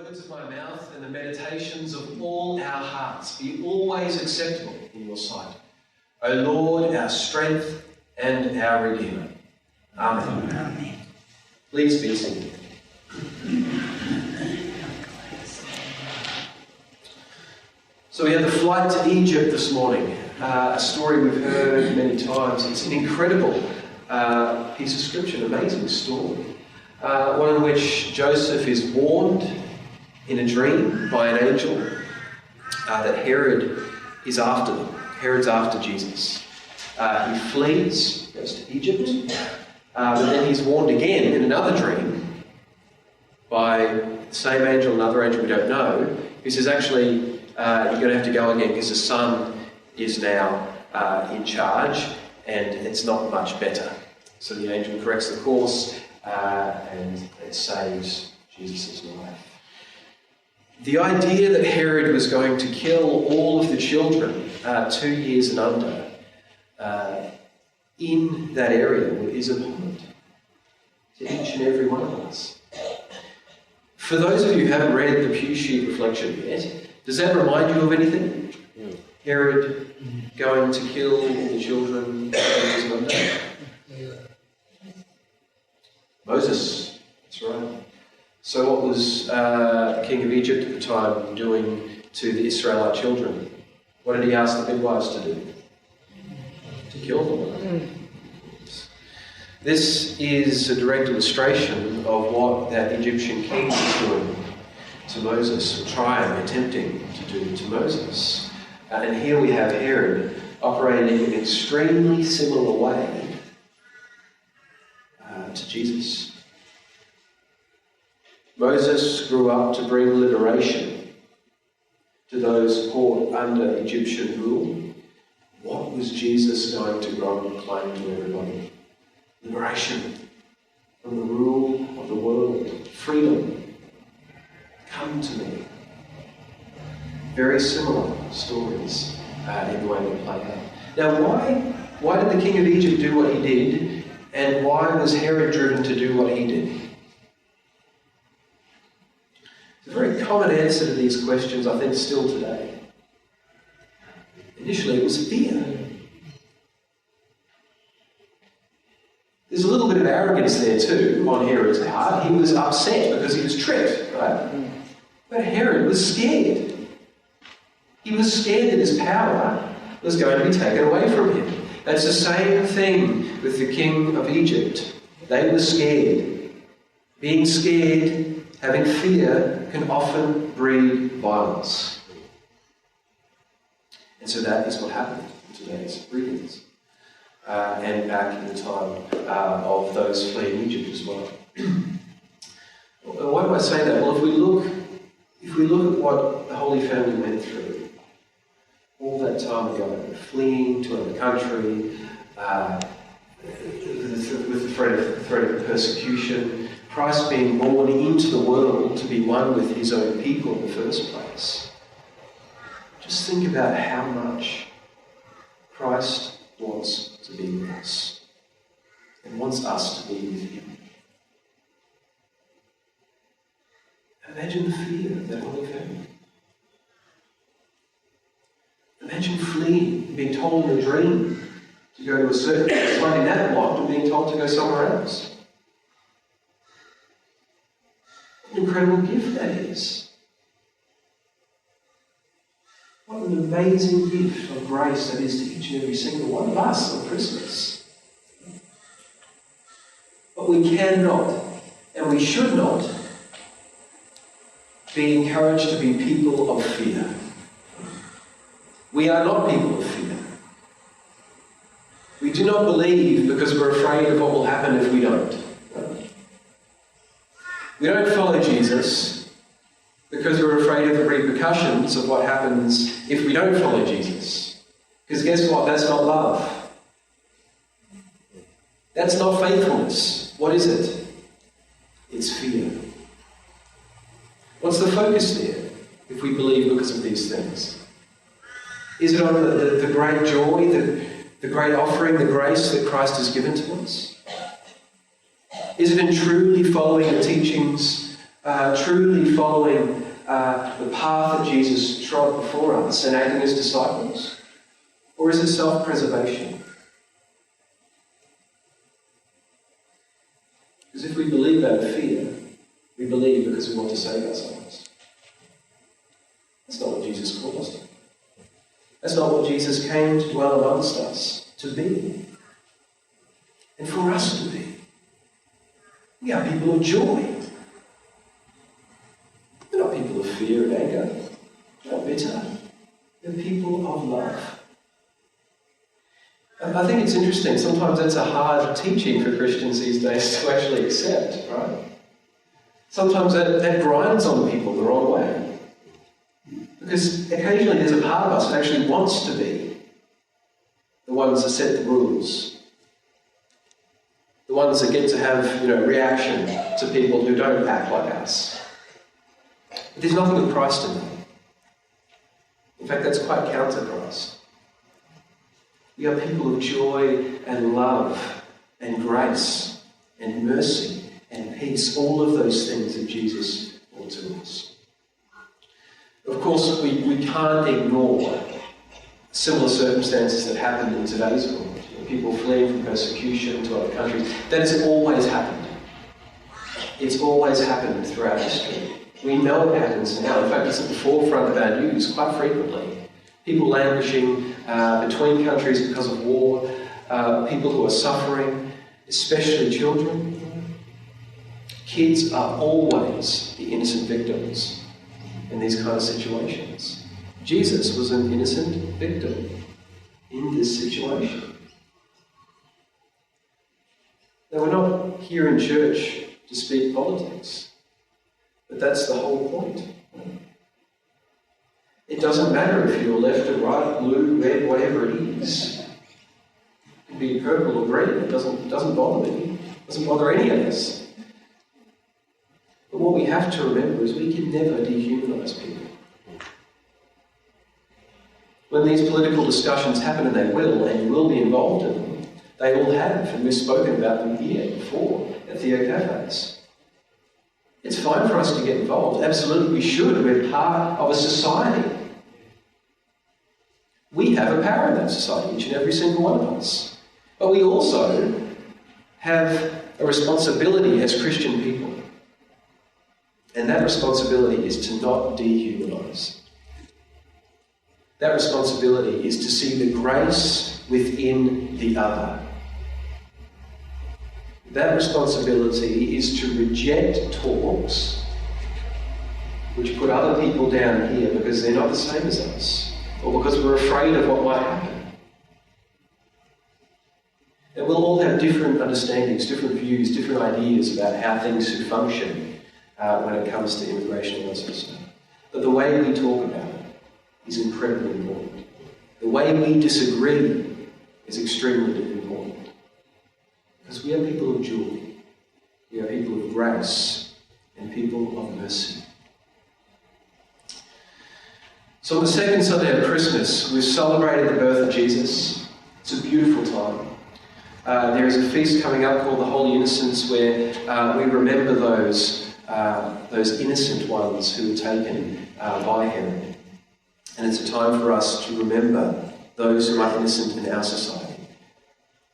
words of my mouth and the meditations of all our hearts be always acceptable in your sight, O Lord, our strength and our Redeemer. Amen. Amen. Please be seated. So we had the flight to Egypt this morning, a story we've heard many times. It's an incredible piece of scripture, an amazing story. One in which Joseph is warned in a dream by an angel that Herod is after them. Herod's after Jesus. He flees, goes to Egypt, but then he's warned again in another dream by the same angel, another angel we don't know, who says, actually, you're going to have to go again because the son is now in charge and it's not much better. So the angel corrects the course and it saves Jesus' life. The idea that Herod was going to kill all of the children 2 years and under in that area is abhorrent to each and every one of us. For those of you who haven't read the Pew Sheet reflection yet, does that remind you of anything? Herod going to kill all the children 2 years and under? Moses, that's right. So what was the king of Egypt at the time doing to the Israelite children? What did he ask the midwives to do? To kill them. This is a direct illustration of what that Egyptian king was doing to Moses, or trying, attempting to do to Moses. And here we have Herod operating in an extremely similar way to Jesus. Moses grew up to bring liberation to those caught under Egyptian rule. What was Jesus going to go and proclaim to everybody? Liberation from the rule of the world. Freedom. Come to me. Very similar stories in the way they play out. Now, why did the king of Egypt do what he did, and why was Herod driven to do what he did? It's a very common answer to these questions, I think, still today. Initially, it was fear. There's a little bit of arrogance there too on Herod's part. He was upset because he was tricked, right? But Herod was scared. He was scared that his power was going to be taken away from him. That's the same thing with the king of Egypt. They were scared. Being scared, having fear, can often breed violence. And so that is what happened in today's readings. And back in the time of those fleeing Egypt as well. Why do I say that? Well, if we look at what the Holy Family went through all that time ago, fleeing to another country, with the threat of persecution, Christ being born into the world to be one with his own people in the first place. Just think about how much Christ wants to be with us and wants us to be with him. Imagine the fear of that Holy Family. Imagine fleeing, being told in a dream to go to a certain place, finding that blocked, and being told to go somewhere else. What an incredible gift that is. What an amazing gift of grace that is to each and every single one of us on Christmas. But we cannot, and we should not, be encouraged to be people of fear. We are not people of fear. We do not believe because we're afraid of what will happen if we don't. We don't follow Jesus because we're afraid of the repercussions of what happens if we don't follow Jesus. Because guess what? That's not love. That's not faithfulness. What is it? It's fear. What's the focus there if we believe because of these things? Is it on the great joy, the great offering, the grace that Christ has given to us? Is it in truly following the teachings truly following the path that Jesus trod before us and acting as disciples? Or is it self-preservation? Because if we believe out of fear, we believe because we want to save ourselves. That's not what Jesus called us to. That's not what Jesus came to dwell amongst us to be. And for us to be. We are people of joy. We're not people of fear and anger. We're not bitter. We're people of love. And I think it's interesting. Sometimes that's a hard teaching for Christians these days to actually accept, right? Sometimes that grinds on people the wrong way. Because occasionally there's a part of us that actually wants to be the ones that set the rules. The ones that get to have, reaction to people who don't act like us. But there's nothing of Christ in them. In fact, that's quite counter Christ. We are people of joy and love and grace and mercy and peace. All of those things that Jesus brought to us. Of course, we can't ignore similar circumstances that happen in today's world. People fleeing from persecution to other countries. That has always happened. It's always happened throughout history. We know it happens now. In fact, it's at the forefront of our news quite frequently. People languishing between countries because of war, people who are suffering, especially children. Kids are always the innocent victims in these kind of situations. Jesus was an innocent victim in this situation. Now, we're not here in church to speak politics, but that's the whole point. It doesn't matter if you're left or right, blue, red, whatever it is. It can be purple or green. It doesn't bother me. It doesn't bother any of us. But what we have to remember is we can never dehumanise people. When these political discussions happen, and they will, and you will be involved in them, they all have, and we've spoken about them here before at Theo Cafes. It's fine for us to get involved. Absolutely, we should. We're part of a society. We have a power in that society, each and every single one of us. But we also have a responsibility as Christian people. And that responsibility is to not dehumanise. That responsibility is to see the grace within the other. That responsibility is to reject talks which put other people down here because they're not the same as us, or because we're afraid of what might happen. And we'll all have different understandings, different views, different ideas about how things should function when it comes to immigration and that sort of stuff. But the way we talk about it is incredibly important. The way we disagree is extremely important. Because we are people of joy, we are people of grace, and people of mercy. So on the second Sunday of Christmas, we've celebrated the birth of Jesus. It's a beautiful time. There is a feast coming up called the Holy Innocents, where we remember those innocent ones who were taken by Herod. And it's a time for us to remember those who are innocent in our society.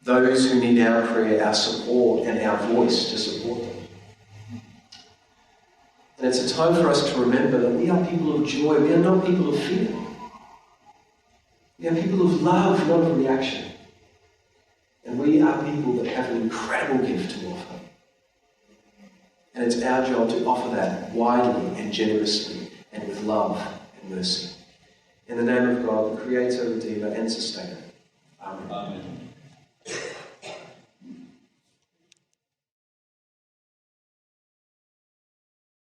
Those who need our prayer, our support, and our voice to support them. And it's a time for us to remember that we are people of joy. We are not people of fear. We are people of love, not of reaction. And we are people that have an incredible gift to offer. And it's our job to offer that widely and generously and with love and mercy. In the name of God, the Creator, Redeemer, and Sustainer. Amen. Amen.